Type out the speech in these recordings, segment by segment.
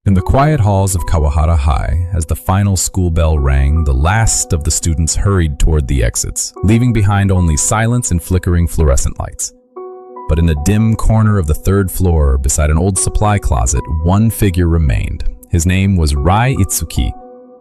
In the quiet halls of Kawahara High, as the final school bell rang, the last of the students hurried toward the exits, leaving behind only silence and flickering fluorescent lights. But in a dim corner of the third floor, beside an old supply closet, one figure remained. His name was Rai Itsuki,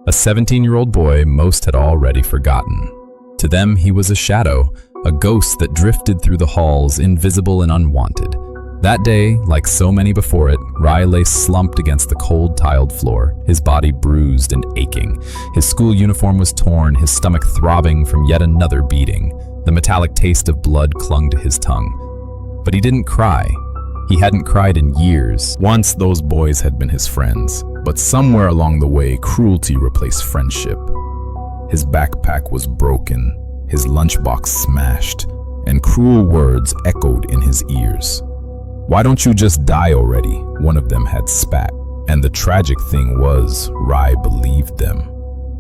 a 17-year-old boy most had already forgotten. To them, he was a shadow, a ghost that drifted through the halls, invisible and unwanted. That day, like so many before it, Rai lay slumped against the cold tiled floor, his body bruised and aching. His school uniform was torn, his stomach throbbing from yet another beating. The metallic taste of blood clung to his tongue. But he didn't cry. He hadn't cried in years. Once those boys had been his friends, but somewhere along the way, cruelty replaced friendship. His backpack was broken, his lunchbox smashed, and cruel words echoed in his ears. "Why don't you just die already?" one of them had spat. And the tragic thing was, Rai believed them.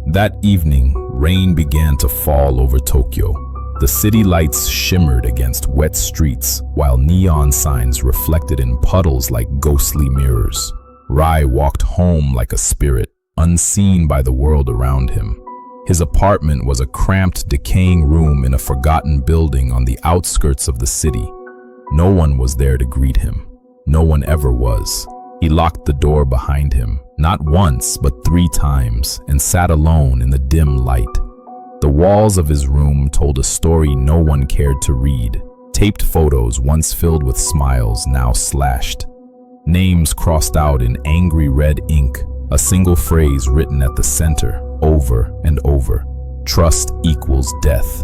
That evening, rain began to fall over Tokyo. The city lights shimmered against wet streets, while neon signs reflected in puddles like ghostly mirrors. Rai walked home like a spirit, unseen by the world around him. His apartment was a cramped, decaying room in a forgotten building on the outskirts of the city. No one was there to greet him. No one ever was. He locked the door behind him, not once, but 3 times, and sat alone in the dim light. The walls of his room told a story no one cared to read. Taped photos once filled with smiles, now slashed. Names crossed out in angry red ink, a single phrase written at the center, over and over. Trust equals death.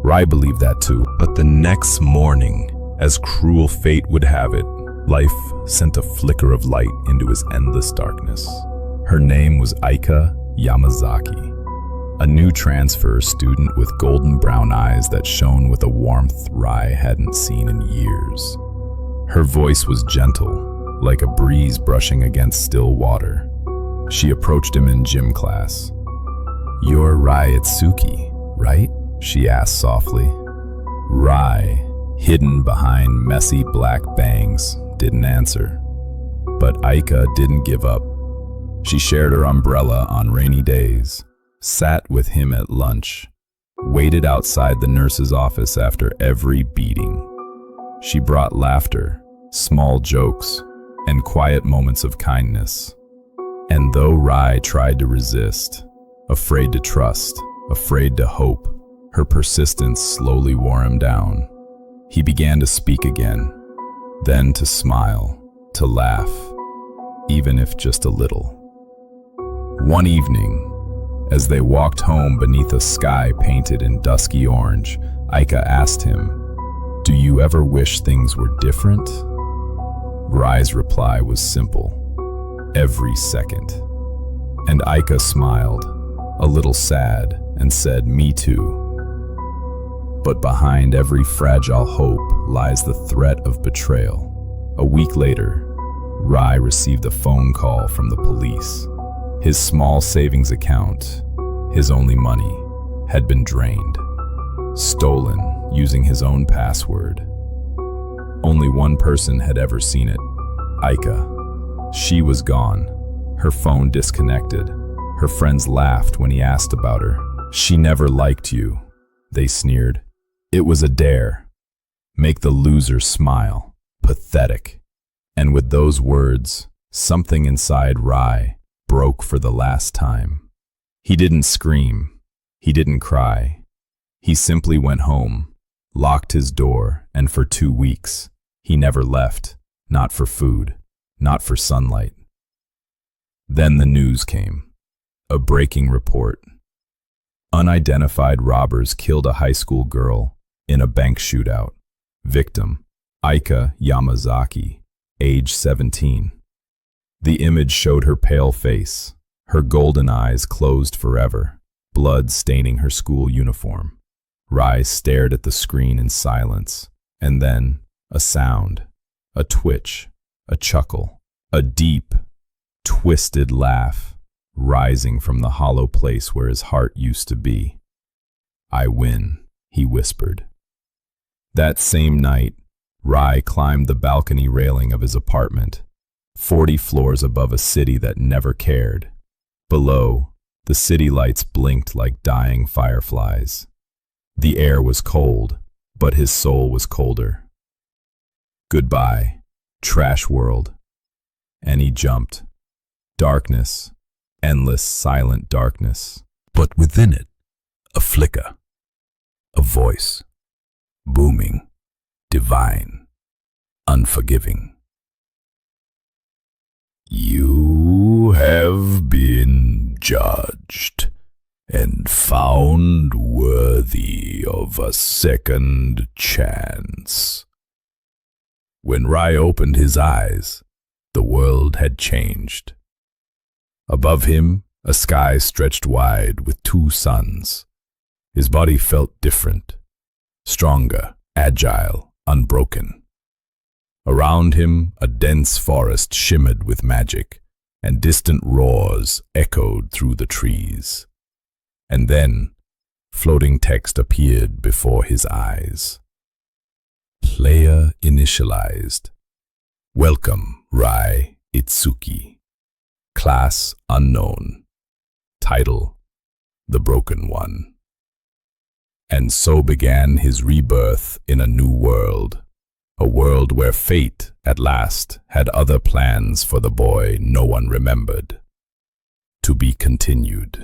Rai believed that too. But the next morning, as cruel fate would have it, life sent a flicker of light into his endless darkness. Her name was Aika Yamazaki, a new transfer student with golden brown eyes that shone with a warmth Rai hadn't seen in years. Her voice was gentle, like a breeze brushing against still water. She approached him in gym class. "You're Rai Itsuki, right?" she asked softly. Rai, hidden behind messy black bangs, didn't answer. But Aika didn't give up. She shared her umbrella on rainy days, sat with him at lunch, waited outside the nurse's office after every beating. She brought laughter, small jokes, and quiet moments of kindness. And though Rai tried to resist, afraid to trust, afraid to hope, her persistence slowly wore him down. He began to speak again, then to smile, to laugh, even if just a little. One evening, as they walked home beneath a sky painted in dusky orange, Aika asked him, "Do you ever wish things were different?" Rai's reply was simple, "Every second." And Aika smiled, a little sad, and said, "Me too." But behind every fragile hope lies the threat of betrayal. A week later, Rai received a phone call from the police. His small savings account, his only money, had been drained, stolen using his own password. Only one person had ever seen it, Aika. She was gone, her phone disconnected. Her friends laughed when he asked about her. "She never liked you," they sneered. It was a dare. Make the loser smile. Pathetic. And with those words, something inside Rai broke for the last time. He didn't scream. He didn't cry. He simply went home, locked his door, and for 2 weeks, he never left. Not for food, not for sunlight. Then the news came. A breaking report. Unidentified robbers killed a high school girl in a bank shootout. Victim, Aika Yamazaki, age 17. The image showed her pale face, her golden eyes closed forever, blood staining her school uniform. Rai stared at the screen in silence, and then a sound, a twitch, a chuckle, a deep, twisted laugh rising from the hollow place where his heart used to be. "I win," he whispered. That same night, Rai climbed the balcony railing of his apartment. 40 floors above a city that never cared. Below, the city lights blinked like dying fireflies. The air was cold, but his soul was colder. Goodbye, trash world. And he jumped. Darkness, endless silent darkness. But within it, a flicker, a voice, booming, divine, unforgiving. You have been judged and found worthy of a second chance. When Rai opened his eyes, the world had changed. Above him, a sky stretched wide with 2 suns. His body felt different, stronger, agile, unbroken. Around him, a dense forest shimmered with magic, and distant roars echoed through the trees. And then, floating text appeared before his eyes. Player initialized. Welcome, Rai Itsuki. Class unknown. Title, The Broken One. And so began his rebirth in a new world. A world where fate, at last, had other plans for the boy no one remembered. To be continued.